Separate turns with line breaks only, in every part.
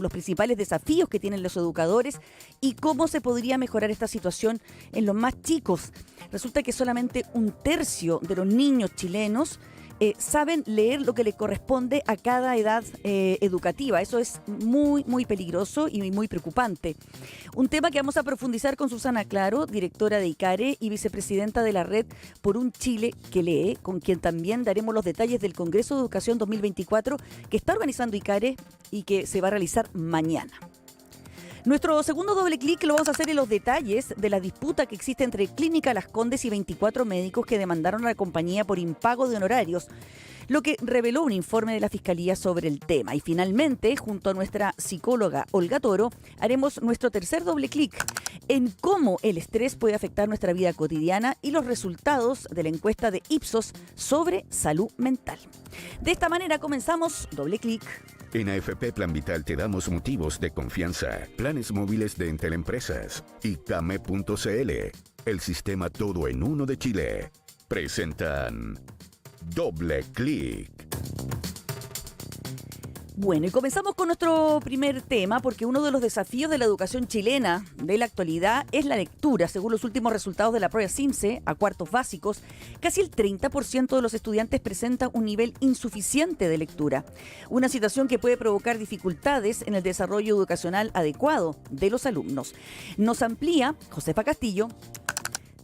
los principales desafíos que tienen los educadores y cómo se podría mejorar esta situación en los más chicos. Resulta que solamente un tercio de los niños chilenos saben leer lo que le corresponde a cada edad educativa. Eso es muy, muy peligroso y muy preocupante. Un tema que vamos a profundizar con Susana Claro, directora de ICARE y vicepresidenta de la Red por un Chile que lee, con quien también daremos los detalles del Congreso de Educación 2024 que está organizando ICARE y que se va a realizar mañana. Nuestro segundo doble clic lo vamos a hacer en los detalles de la disputa que existe entre Clínica Las Condes y 24 médicos que demandaron a la compañía por impago de honorarios, lo que reveló un informe de la Fiscalía sobre el tema. Y finalmente, junto a nuestra psicóloga Olga Toro, haremos nuestro tercer doble clic en cómo el estrés puede afectar nuestra vida cotidiana y los resultados de la encuesta de Ipsos sobre salud mental. De esta manera comenzamos doble clic.
En AFP Plan Vital te damos motivos de confianza, planes móviles de Entel-Empresas y Came.cl, el sistema todo en uno de Chile. Presentan Doble Clic.
Bueno, y comenzamos con nuestro primer tema, porque uno de los desafíos de la educación chilena de la actualidad es la lectura. Según los últimos resultados de la prueba CIMSE, a cuartos básicos, casi el 30% de los estudiantes presentan un nivel insuficiente de lectura. Una situación que puede provocar dificultades en el desarrollo educacional adecuado de los alumnos. Nos amplía Josefa Castillo.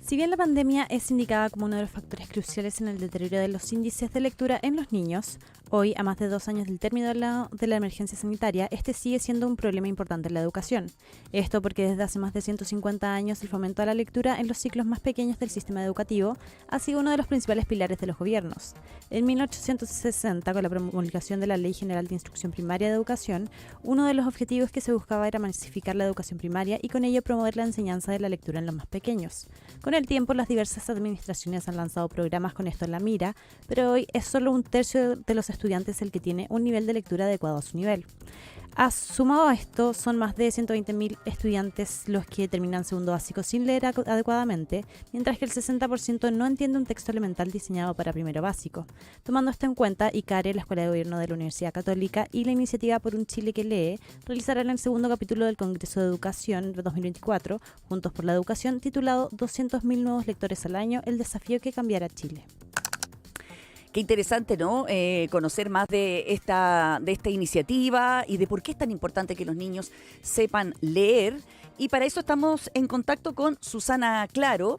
Si bien la pandemia es indicada como uno de los factores cruciales en el deterioro de los índices de lectura en los niños, hoy, a más de 2 años del término de la emergencia sanitaria, este sigue siendo un problema importante en la educación. Esto porque desde hace más de 150 años el fomento a la lectura en los ciclos más pequeños del sistema educativo ha sido uno de los principales pilares de los gobiernos. En 1860, con la promulgación de la Ley General de Instrucción Primaria de Educación, uno de los objetivos que se buscaba era masificar la educación primaria y con ello promover la enseñanza de la lectura en los más pequeños. Con el tiempo, las diversas administraciones han lanzado programas con esto en la mira, pero hoy es solo un tercio de los estudiantes el que tiene un nivel de lectura adecuado a su nivel. Sumado a esto, son más de 120.000 estudiantes los que terminan segundo básico sin leer adecuadamente, mientras que el 60% no entiende un texto elemental diseñado para primero básico. Tomando esto en cuenta, ICARE, la Escuela de Gobierno de la Universidad Católica y la Iniciativa por un Chile que lee, realizarán el segundo capítulo del Congreso de Educación de 2024, Juntos por la Educación, titulado 200.000 nuevos lectores al año, el desafío que cambiará Chile.
Qué interesante, ¿no? Conocer más de esta iniciativa y de por qué es tan importante que los niños sepan leer. Y para eso estamos en contacto con Susana Claro.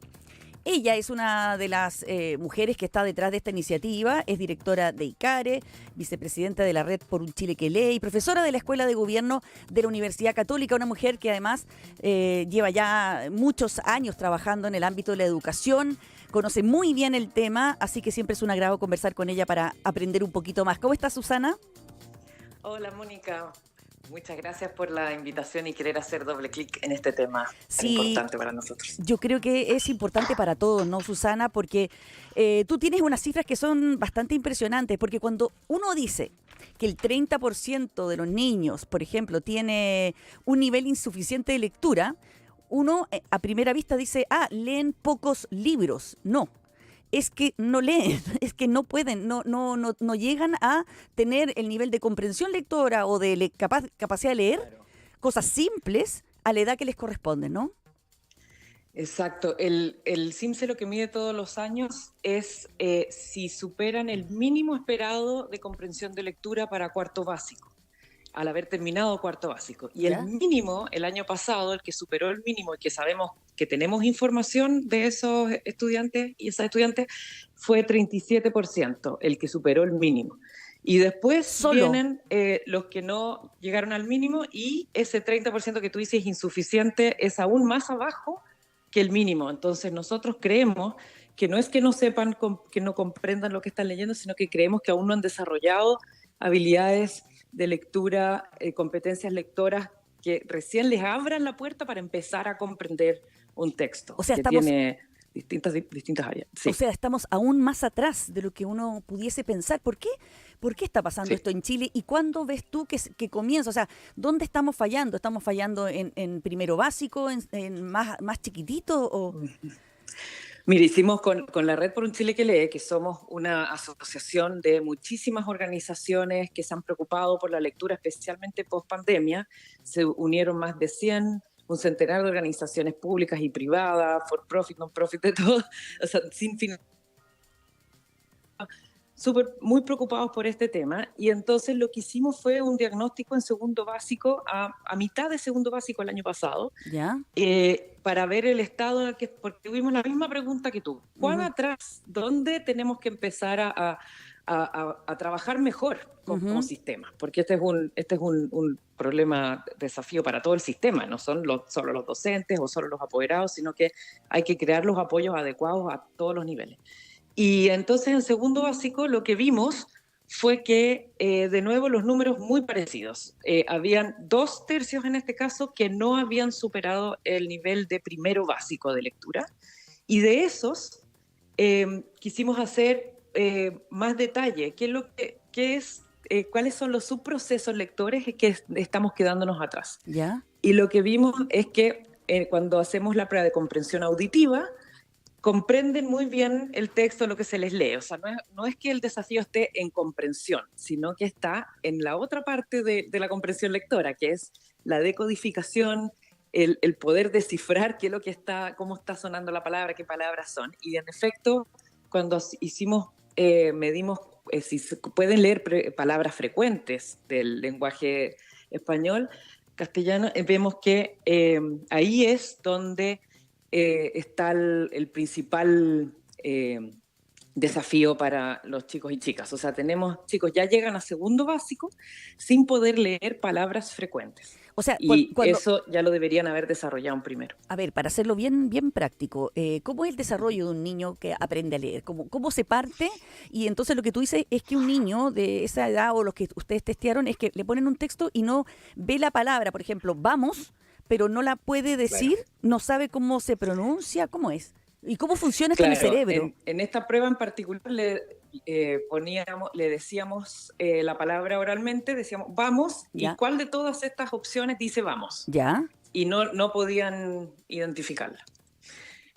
Ella es una de las mujeres que está detrás de esta iniciativa, es directora de ICARE, vicepresidenta de la Red por un Chile que lee y profesora de la Escuela de Gobierno de la Universidad Católica, una mujer que además lleva ya muchos años trabajando en el ámbito de la educación, conoce muy bien el tema, así que siempre es un agrado conversar con ella para aprender un poquito más. ¿Cómo estás, Susana?
Hola, Mónica. Muchas gracias por la invitación y querer hacer doble clic en este tema tan
Sí,
importante para nosotros.
yo creo que es importante para todos, ¿no, Susana? Porque tú tienes unas cifras que son bastante impresionantes, porque cuando uno dice que el 30% de los niños, por ejemplo, tiene un nivel insuficiente de lectura, uno a primera vista dice, leen pocos libros. No. Es que no leen, es que no pueden, no llegan a tener el nivel de comprensión lectora o de capacidad de leer cosas simples a la edad que les corresponde, ¿no?
Exacto. El CIMSE lo que mide todos los años es si superan el mínimo esperado de comprensión de lectura para cuarto básico, al haber terminado cuarto básico. Y
¿Ya?
el mínimo, el año pasado, el que superó el mínimo y que sabemos que tenemos información de esos estudiantes y esas estudiantes, fue 37%, el que superó el mínimo. Y después
Solo.
vienen los que no llegaron al mínimo y ese 30% que tú dices insuficiente es aún más abajo que el mínimo. Entonces nosotros creemos que no es que no sepan, que no comprendan lo que están leyendo, sino que creemos que aún no han desarrollado habilidades de lectura, competencias lectoras que recién les abran la puerta para empezar a comprender un texto.
O sea,
que
estamos,
tiene distintas áreas. Sí.
o sea, estamos aún más atrás de lo que uno pudiese pensar. ¿Por qué? ¿Por qué está pasando
Sí.
esto en Chile? ¿Y cuándo ves tú que comienza? O sea, ¿dónde estamos fallando? ¿Estamos fallando en primero básico, en más chiquitito? O...
Mira, hicimos con la Red por un Chile que lee, que somos una asociación de muchísimas organizaciones que se han preocupado por la lectura, especialmente post pandemia. Se unieron más de 100, un centenar de organizaciones públicas y privadas, for profit, non profit, de todo, o sea, sin fin, muy preocupados por este tema, y entonces lo que hicimos fue un diagnóstico en segundo básico, a mitad de segundo básico el año pasado,
¿Ya?
para ver el estado en el que, porque tuvimos la misma pregunta que tú, ¿cuán
Ujú,
atrás, dónde tenemos que empezar a trabajar mejor como
ujú.
sistema? Porque este es un problema, desafío para todo el sistema, no son solo los docentes o solo los apoderados, sino que hay que crear los apoyos adecuados a todos los niveles. Y entonces en segundo básico lo que vimos fue que, de nuevo, los números muy parecidos. Habían 2/3 en este caso que no habían superado el nivel de primero básico de lectura. Y de esos, quisimos hacer más detalle. ¿Cuáles son los subprocesos lectores que estamos quedándonos atrás?
¿Ya?
Y lo que vimos es que cuando hacemos la prueba de comprensión auditiva, comprenden muy bien el texto, lo que se les lee. O sea, no es que el desafío esté en comprensión, sino que está en la otra parte de la comprensión lectora, que es la decodificación, el poder descifrar qué es lo que está, cómo está sonando la palabra, qué palabras son. Y en efecto, cuando medimos si se pueden leer palabras frecuentes del lenguaje español, castellano, vemos que ahí es donde está el principal desafío para los chicos y chicas. O sea, tenemos chicos ya llegan a segundo básico sin poder leer palabras frecuentes.
O sea,
Y
cuando,
eso ya lo deberían haber desarrollado en primero.
a ver, para hacerlo bien, bien práctico, ¿cómo es el desarrollo de un niño que aprende a leer? ¿Cómo se parte? Y entonces lo que tú dices es que un niño de esa edad o los que ustedes testearon es que le ponen un texto y no ve la palabra, por ejemplo, vamos, pero no la puede decir,
Claro.
no sabe cómo se pronuncia, ¿cómo es? ¿Y cómo funciona esto en el
Claro,
cerebro?
en esta prueba en particular le decíamos la palabra oralmente, decíamos vamos, y
¿Ya?
cuál de todas estas opciones dice vamos.
¿Ya?
Y no podían identificarla.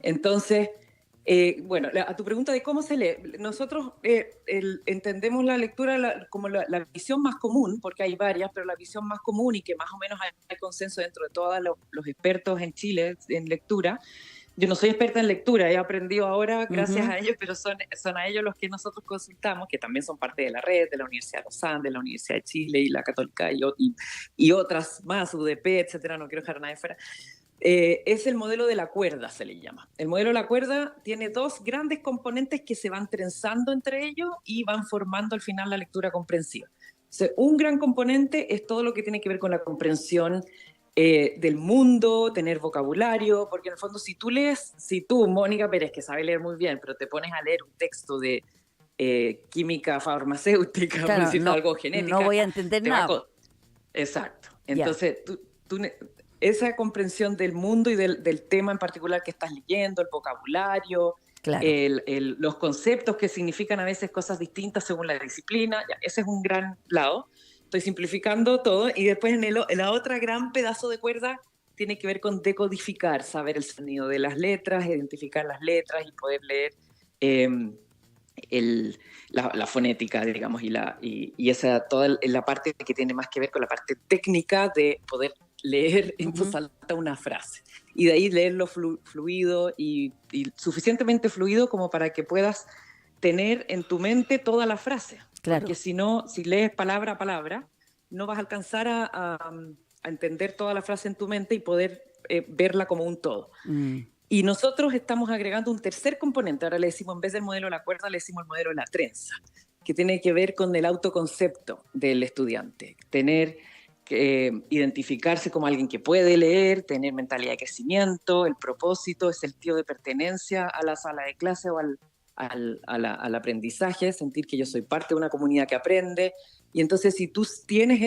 Entonces, bueno, a tu pregunta de cómo se lee, nosotros entendemos la lectura como la visión más común, porque hay varias, pero la visión más común y que más o menos hay consenso dentro de todos los expertos en Chile en lectura. Yo no soy experta en lectura, he aprendido ahora gracias
Ujú.
a ellos, pero son a ellos los que nosotros consultamos, que también son parte de la red, de la Universidad de Lausanne, de la Universidad de Chile y la Católica y otras más, UDP, etcétera, no quiero dejar a nadie fuera. Es el modelo de la cuerda, se le llama. El modelo de la cuerda tiene dos grandes componentes que se van trenzando entre ellos y van formando al final la lectura comprensiva. Entonces, un gran componente es todo lo que tiene que ver con la comprensión del mundo, tener vocabulario, porque en el fondo si tú, Mónica Pérez, que sabe leer muy bien, pero te pones a leer un texto de química farmacéutica, por
Claro,
decirlo
no,
algo
no
genética,
voy a entender
te va a...
nada.
Exacto.
Ya,
Entonces, esa comprensión del mundo y del tema en particular que estás leyendo, el vocabulario,
claro.
los conceptos que significan a veces cosas distintas según la disciplina, ya, ese es un gran lado. Estoy simplificando todo y después en la otra gran pedazo de cuerda tiene que ver con decodificar, saber el sonido de las letras, identificar las letras y poder leer eh, la fonética, digamos, y esa toda la parte que tiene más que ver con la parte técnica de poder leer en voz alta una frase. Y de ahí leerlo fluido y suficientemente fluido como para que puedas tener en tu mente toda la frase.
Claro.
Porque si no, si lees palabra a palabra, no vas a alcanzar a entender toda la frase en tu mente y poder verla como un todo. Y nosotros estamos agregando un tercer componente. Ahora le decimos, en vez del modelo de la cuerda, le decimos el modelo de la trenza, que tiene que ver con el autoconcepto del estudiante. Tener que identificarse como alguien que puede leer, tener mentalidad de crecimiento, el propósito, el sentido de pertenencia a la sala de clase o al aprendizaje, sentir que yo soy parte de una comunidad que aprende. Y entonces si tú tienes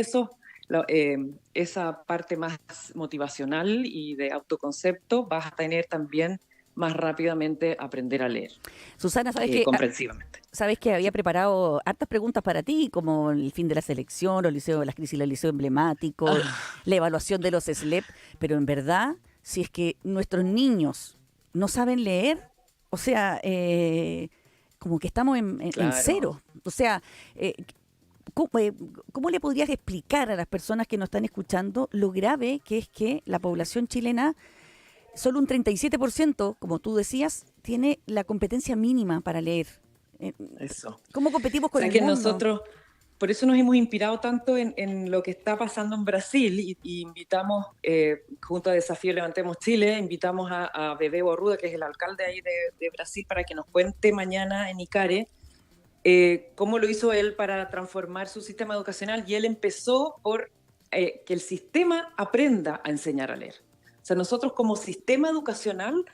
esa parte más motivacional y de autoconcepto, vas a tener también más rápidamente aprender a leer.
Susana,
comprensivamente.
Sabes que había preparado hartas preguntas para ti, como el fin de la selección, las crisis del liceo emblemático, la evaluación de los SLEP, pero en verdad, si es que nuestros niños no saben leer, O sea, como que estamos en
Claro.
cero. O sea, ¿cómo le podrías explicar a las personas que nos están escuchando lo grave que es que la población chilena, solo un 37%, como tú decías, tiene la competencia mínima para leer?
Eso.
¿Cómo competimos
O
con
sea
el
que
mundo?
nosotros, por eso nos hemos inspirado tanto en lo que está pasando en Brasil y invitamos, junto a Desafío Levantemos Chile, invitamos a Bebé Borruda, que es el alcalde ahí de Brasil, para que nos cuente mañana en Icare cómo lo hizo él para transformar su sistema educacional. Y él empezó por que el sistema aprenda a enseñar a leer. O sea, nosotros como sistema educacional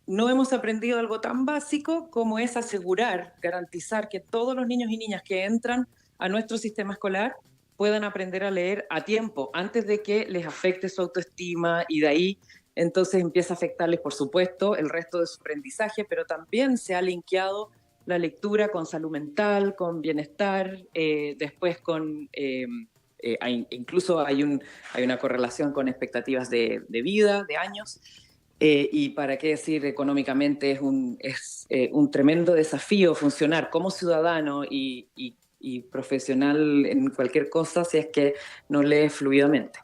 no hemos aprendido algo tan básico como es asegurar, garantizar que todos los niños y niñas que entran a nuestro sistema escolar puedan aprender a leer a tiempo, antes de que les afecte su autoestima, y de ahí entonces empieza a afectarles, por supuesto, el resto de su aprendizaje, pero también se ha linkeado la lectura con salud mental, con bienestar, después con... incluso hay una correlación con expectativas de vida, de años. Y para qué decir, económicamente es un tremendo desafío funcionar como ciudadano y profesional en cualquier cosa si es que no lees fluidamente.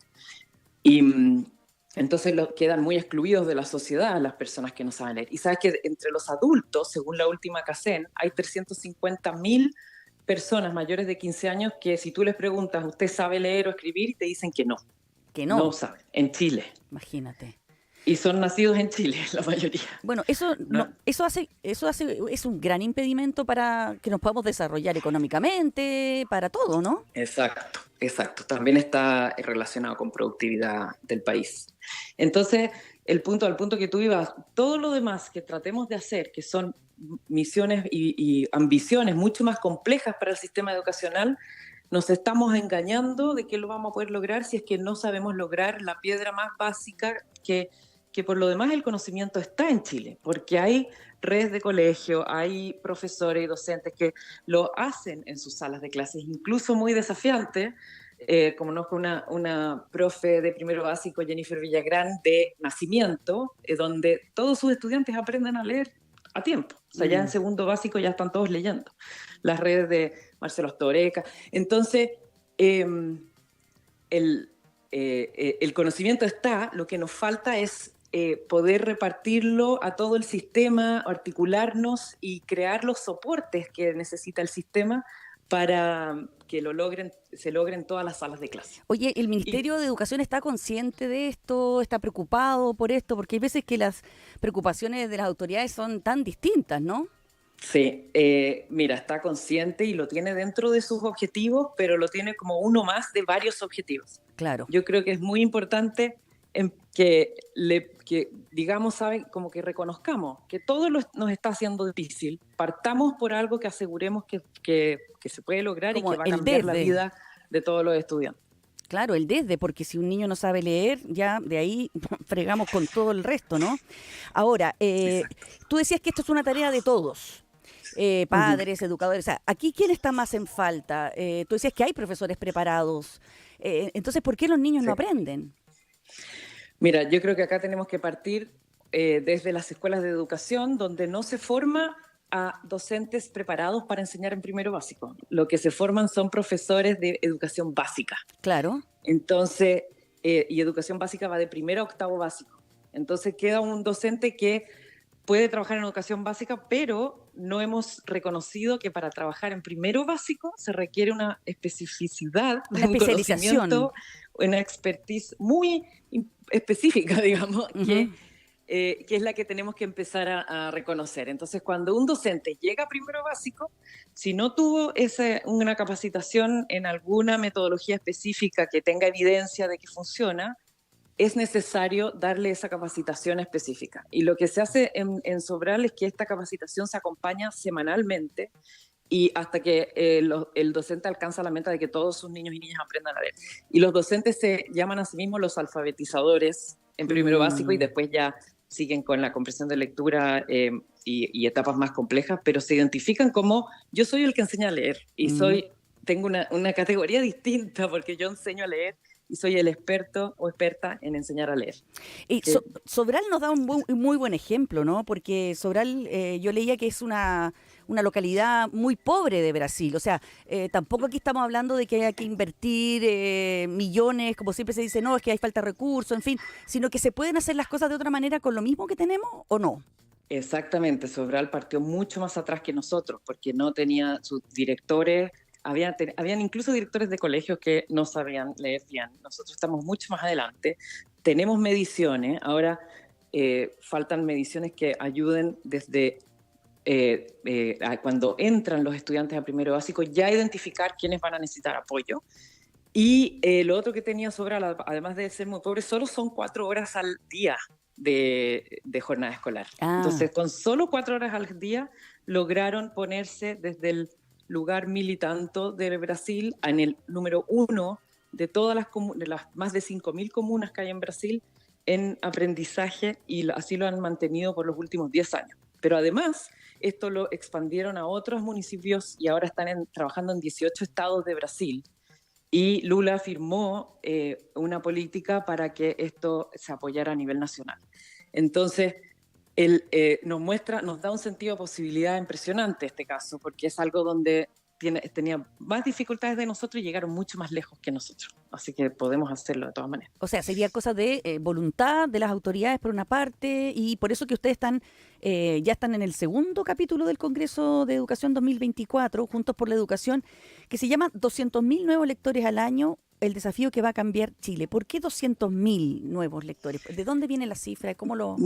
Y entonces quedan muy excluidos de la sociedad las personas que no saben leer. Y sabes que entre los adultos, según la última CACEN, hay 350.000 personas mayores de 15 años que si tú les preguntas, ¿usted sabe leer o escribir? Te dicen que no.
Que no.
No saben, en Chile.
Imagínate.
Y son nacidos en Chile, la mayoría.
Bueno, es un gran impedimento para que nos podamos desarrollar económicamente, para todo, ¿no?
Exacto, exacto. También está relacionado con productividad del país. Entonces, al punto que tú ibas, todo lo demás que tratemos de hacer, que son misiones y ambiciones mucho más complejas para el sistema educacional, nos estamos engañando de que lo vamos a poder lograr si es que no sabemos lograr la piedra más básica que por lo demás el conocimiento está en Chile, porque hay redes de colegio, hay profesores y docentes que lo hacen en sus salas de clases, incluso muy desafiantes. Conozco una profe de primero básico, Jennifer Villagrán, de nacimiento, donde todos sus estudiantes aprenden a leer a tiempo. O sea, ya en segundo básico ya están todos leyendo. Las redes de Marcelo Astoreca. Entonces, el conocimiento está, lo que nos falta es poder repartirlo a todo el sistema, articularnos y crear los soportes que necesita el sistema para que se logren todas las salas de clase.
Oye, ¿el Ministerio de Educación está consciente de esto? ¿Está preocupado por esto? Porque hay veces que las preocupaciones de las autoridades son tan distintas, ¿no?
Sí, mira, está consciente y lo tiene dentro de sus objetivos, pero lo tiene como uno más de varios objetivos.
Claro.
Yo creo que es muy importante que digamos, ¿saben? Como que reconozcamos que todo nos está haciendo difícil. Partamos por algo que aseguremos que se puede lograr
como
y que va a cambiar la vida de todos los estudiantes.
Claro, el desde, porque si un niño no sabe leer, ya de ahí fregamos con todo el resto, ¿no? Ahora, tú decías que esto es una tarea de todos. Padres, educadores, o sea, aquí ¿quién está más en falta? Tú decías que hay profesores preparados, entonces ¿por qué los niños no aprenden?
Mira, yo creo que acá tenemos que partir desde las escuelas de educación, donde no se forma a docentes preparados para enseñar en primero básico. Lo que se forman son profesores de educación básica.
Claro.
Entonces, y educación básica va de primero a octavo básico. Entonces queda un docente que puede trabajar en educación básica, pero no hemos reconocido que para trabajar en primero básico se requiere una especificidad,
una especialización,
una expertise muy específica, digamos, que es la que tenemos que empezar a reconocer. Entonces, cuando un docente llega a primero básico, si no tuvo una capacitación en alguna metodología específica que tenga evidencia de que funciona, es necesario darle esa capacitación específica. Y lo que se hace en Sobral es que esta capacitación se acompaña semanalmente y hasta que el docente alcanza la meta de que todos sus niños y niñas aprendan a leer. Y los docentes se llaman a sí mismos los alfabetizadores en primero básico y después ya siguen con la comprensión de lectura y etapas más complejas, pero se identifican como yo soy el que enseña a leer y tengo una categoría distinta porque yo enseño a leer y soy el experto o experta en enseñar a leer.
Y Sobral nos da un muy buen ejemplo, ¿no? Porque Sobral, yo leía que es una localidad muy pobre de Brasil. O sea, tampoco aquí estamos hablando de que hay que invertir millones, como siempre se dice, no, es que hay falta de recursos, en fin, sino que se pueden hacer las cosas de otra manera con lo mismo que tenemos, ¿o no?
Exactamente, Sobral partió mucho más atrás que nosotros, porque no tenía sus directores, habían incluso directores de colegios que no sabían leer bien. Nosotros estamos mucho más adelante, tenemos mediciones, ahora faltan mediciones que ayuden desde cuando entran los estudiantes a primero básico, ya identificar quiénes van a necesitar apoyo. Y lo otro que tenía Sobral, además de ser muy pobre, solo son 4 horas al día de jornada escolar. Entonces, con solo 4 horas al día, lograron ponerse desde el lugar mil y tanto de Brasil en el número 1 de todas de las más de 5.000 comunas que hay en Brasil en aprendizaje, y así lo han mantenido por los últimos 10 años. Pero además, esto lo expandieron a otros municipios y ahora están trabajando en 18 estados de Brasil. Y Lula firmó una política para que esto se apoyara a nivel nacional. Entonces, él nos da un sentido de posibilidad impresionante este caso, porque es algo donde tenía más dificultades de nosotros y llegaron mucho más lejos que nosotros. Así que podemos hacerlo de todas maneras.
O sea, sería cosa de voluntad de las autoridades por una parte, y por eso que ustedes ya están en el segundo capítulo del Congreso de Educación 2024, Juntos por la Educación, que se llama 200.000 nuevos lectores al año, el desafío que va a cambiar Chile. ¿Por qué 200.000 nuevos lectores? ¿De dónde viene la cifra? ¿Cómo lo...?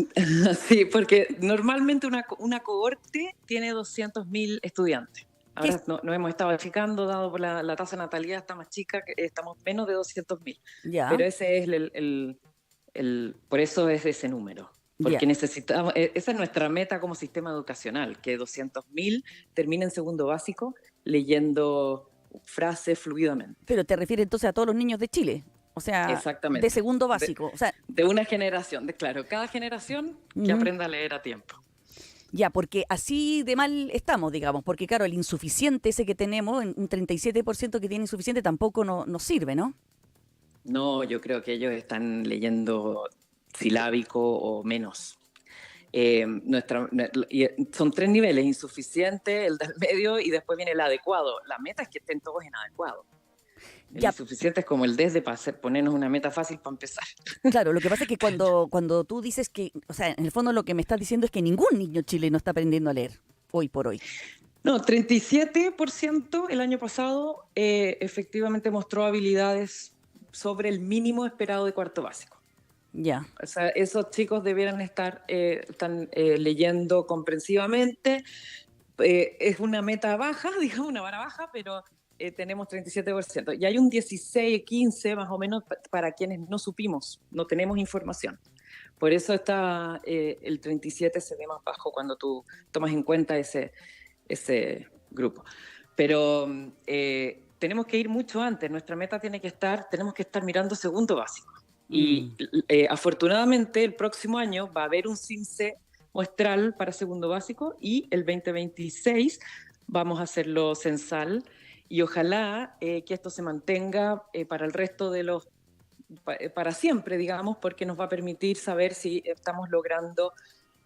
Sí, porque normalmente una cohorte tiene 200.000 estudiantes. Ahora no hemos estado achicando, dado por la tasa de natalidad está más chica, estamos menos de 200.000. Pero ese es por eso es ese número. Porque necesitamos, esa es nuestra meta como sistema educacional, que 200.000 terminen en segundo básico leyendo frases fluidamente.
Pero te refieres entonces a todos los niños de Chile. O sea,
exactamente,
de segundo básico.
De una generación, claro, cada generación que aprenda a leer a tiempo.
Ya, porque así de mal estamos, digamos, porque claro, el insuficiente ese que tenemos, un 37% que tiene insuficiente, tampoco nos sirve, ¿no?
No, yo creo que ellos están leyendo silábico o menos. Son 3 niveles: insuficiente, el del medio y después viene el adecuado. La meta es que estén todos en adecuado. El insuficiente es como el desde para ponernos una meta fácil para empezar.
Claro, lo que pasa es que cuando tú dices que, o sea, en el fondo lo que me estás diciendo es que ningún niño chileno está aprendiendo a leer hoy por hoy.
No, 37% el año pasado efectivamente mostró habilidades sobre el mínimo esperado de cuarto básico.
Ya.
O sea, esos chicos debieran estar leyendo comprensivamente. Es una meta baja, digamos, una vara baja, pero tenemos 37%. Y hay un 16, 15 más o menos para quienes no supimos, no tenemos información. Por eso está el 37 se ve más bajo cuando tú tomas en cuenta ese grupo. Pero tenemos que ir mucho antes. Nuestra meta tenemos que estar mirando segundo básico. Y afortunadamente el próximo año va a haber un CIMSE muestral para segundo básico, y el 2026 vamos a hacerlo censal, y ojalá que esto se mantenga para el resto de para siempre, digamos, porque nos va a permitir saber si estamos logrando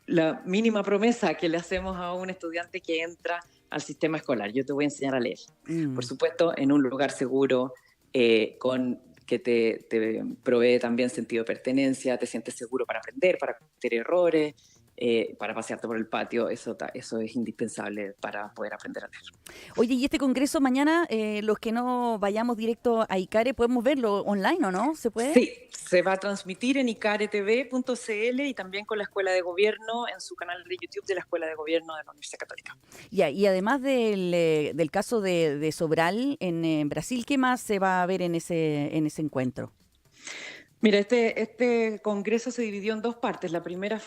la mínima promesa que le hacemos a un estudiante que entra al sistema escolar. Yo te voy a enseñar a leer, por supuesto, en un lugar seguro, que te provee también sentido de pertenencia, te sientes seguro para aprender, para cometer errores, para pasearte por el patio. Eso es indispensable para poder aprender a leer.
Oye, y este congreso mañana, los que no vayamos directo a ICARE, ¿podemos verlo online o no? ¿Se puede?
Sí, se va a transmitir en icaretv.cl y también con la Escuela de Gobierno en su canal de YouTube de la Escuela de Gobierno de la Universidad Católica.
Ya, y además del caso de Sobral en Brasil, ¿qué más se va a ver en ese encuentro?
Mira, este congreso se dividió en 2 partes. La primera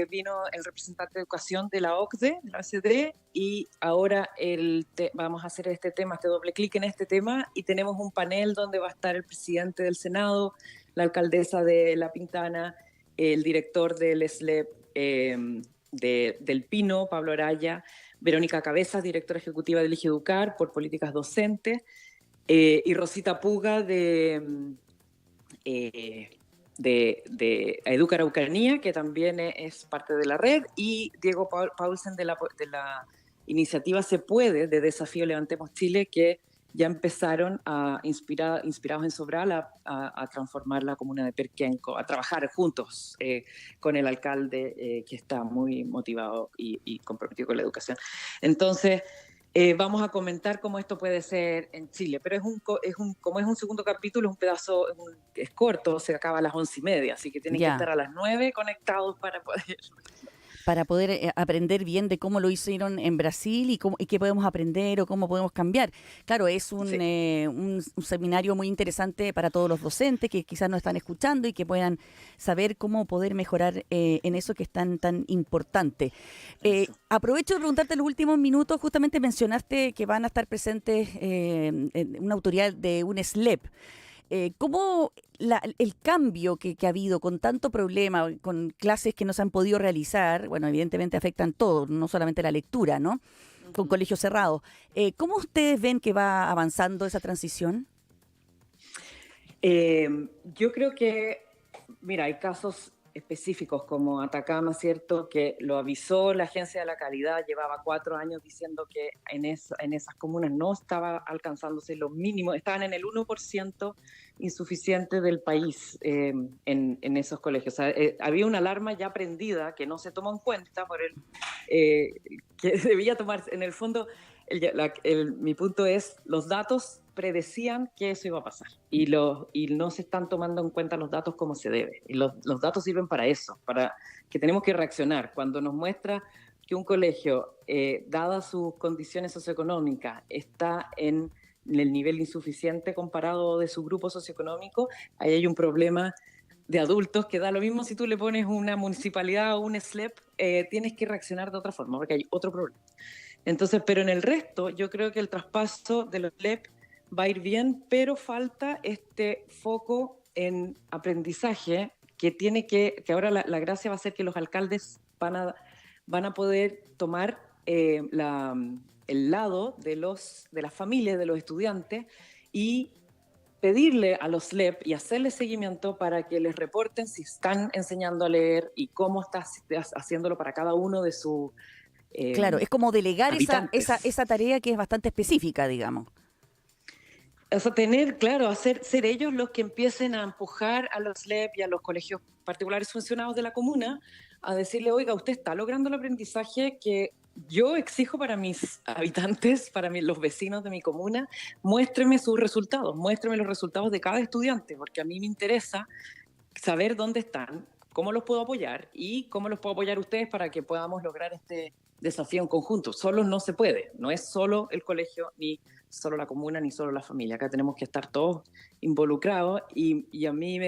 vino el representante de educación de la OCDE, de la OECD, y ahora vamos a hacer este doble clic en este tema, y tenemos un panel donde va a estar el presidente del Senado, la alcaldesa de La Pintana, el director del SLEP del Pino, Pablo Araya, Verónica Cabezas, directora ejecutiva del Educar por políticas docentes, y Rosita Puga de Educa Araucanía, que también es parte de la red, y Diego Paulsen de la iniciativa Se Puede, de Desafío Levantemos Chile, que ya empezaron inspirados en Sobral a transformar la comuna de Perquenco, a trabajar juntos con el alcalde que está muy motivado y comprometido con la educación. Entonces, vamos a comentar cómo esto puede ser en Chile, pero como es un segundo capítulo, es corto, se acaba a las 11:30, así que tienen que estar a las 9 conectados
para poder aprender bien de cómo lo hicieron en Brasil y qué podemos aprender o cómo podemos cambiar. Claro, es un seminario muy interesante para todos los docentes que quizás nos están escuchando y que puedan saber cómo poder mejorar en eso que es tan importante. Aprovecho de preguntarte los últimos minutos, justamente mencionaste que van a estar presentes una autoridad de un SLEP. ¿Cómo el cambio que ha habido con tanto problema, con clases que no se han podido realizar, bueno, evidentemente afectan todo, no solamente la lectura, ¿no? Con colegios cerrados. ¿Cómo ustedes ven que va avanzando esa transición?
Yo creo que, mira, hay casos específicos como Atacama, ¿cierto? Que lo avisó la Agencia de la Calidad, llevaba 4 años diciendo que en esas comunas no estaba alcanzándose lo mínimo, estaban en el 1% insuficiente del país en esos colegios. O sea, había una alarma ya prendida que no se tomó en cuenta que debía tomarse. En el fondo, mi punto es, los datos predecían que eso iba a pasar y no se están tomando en cuenta los datos como se debe. Y los datos sirven para eso, para que tenemos que reaccionar. Cuando nos muestra que un colegio, dadas sus condiciones socioeconómicas, está en el nivel insuficiente comparado de su grupo socioeconómico, ahí hay un problema de adultos que da lo mismo si tú le pones una municipalidad o un SLEP, tienes que reaccionar de otra forma porque hay otro problema. Entonces, pero en el resto, yo creo que el traspaso de los SLEP va a ir bien, pero falta este foco en aprendizaje que ahora la gracia va a ser que los alcaldes van a poder tomar el lado de las familias, de los estudiantes, y pedirle a los SLEP y hacerle seguimiento para que les reporten si están enseñando a leer y cómo estás haciéndolo para cada uno de sus
claro, es como delegar esa tarea que es bastante específica, digamos.
O sea, ser ellos los que empiecen a empujar a los SLEP y a los colegios particulares funcionados de la comuna a decirle, oiga, usted está logrando el aprendizaje que yo exijo para mis habitantes, los vecinos de mi comuna, muéstreme sus resultados, muéstreme los resultados de cada estudiante, porque a mí me interesa saber dónde están, cómo los puedo apoyar y cómo los puedo apoyar ustedes para que podamos lograr este desafío en conjunto. Solo no se puede, no es solo el colegio, ni solo la comuna, ni solo la familia. Acá tenemos que estar todos involucrados y a mí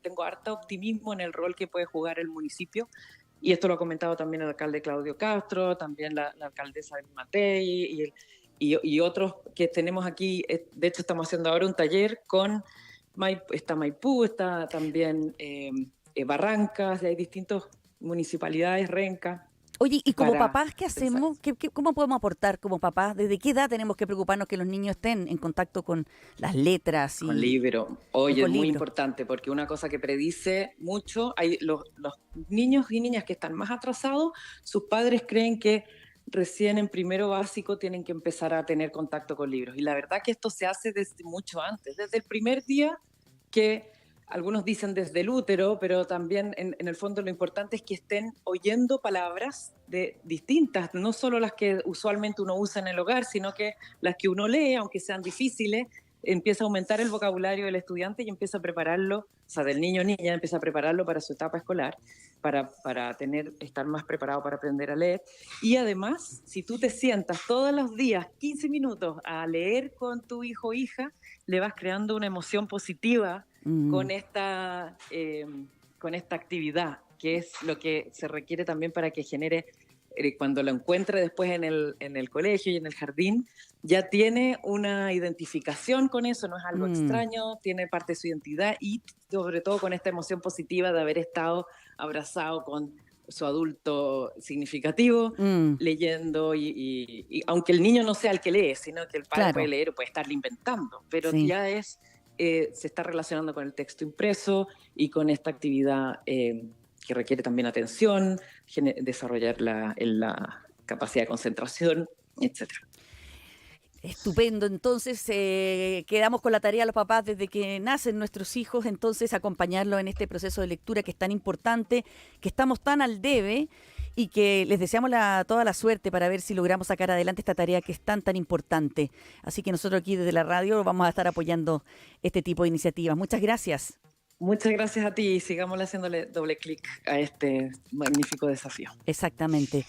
tengo harto optimismo en el rol que puede jugar el municipio. Y esto lo ha comentado también el alcalde Claudio Castro, también la alcaldesa de Matei y otros que tenemos aquí. De hecho, estamos haciendo ahora un taller con está Maipú, está también Barrancas, hay distintas municipalidades, Renca.
Oye, y como papás, ¿qué hacemos? ¿Cómo podemos aportar como papás? ¿Desde qué edad tenemos que preocuparnos que los niños estén en contacto con las letras?
Con libros. Oye, es muy importante, porque una cosa que predice mucho, hay los niños y niñas que están más atrasados, sus padres creen que recién en primero básico tienen que empezar a tener contacto con libros. Y la verdad que esto se hace desde mucho antes, desde el primer día que... Algunos dicen desde el útero, pero también en el fondo lo importante es que estén oyendo palabras distintas, no solo las que usualmente uno usa en el hogar, sino que las que uno lee, aunque sean difíciles, empieza a aumentar el vocabulario del estudiante y empieza a prepararlo, o sea, del niño o niña, empieza a prepararlo para su etapa escolar, para estar más preparado para aprender a leer. Y además, si tú te sientas todos los días 15 minutos a leer con tu hijo o hija, le vas creando una emoción positiva con esta actividad, que es lo que se requiere también para que genere, cuando lo encuentre después en el colegio y en el jardín, ya tiene una identificación con eso, no es algo extraño, tiene parte de su identidad y sobre todo con esta emoción positiva de haber estado abrazado con su adulto significativo, leyendo, y aunque el niño no sea el que lee, sino que el padre puede leer o puede estarle inventando, pero ya es se está relacionando con el texto impreso y con esta actividad que requiere también atención, desarrollar la capacidad de concentración, etcétera.
Estupendo, entonces quedamos con la tarea los papás desde que nacen nuestros hijos, entonces acompañarlos en este proceso de lectura que es tan importante, que estamos tan al debe y que les deseamos toda la suerte para ver si logramos sacar adelante esta tarea que es tan importante. Así que nosotros aquí desde la radio vamos a estar apoyando este tipo de iniciativas. Muchas gracias.
Muchas gracias a ti y sigamos haciéndole doble clic a este magnífico desafío.
Exactamente.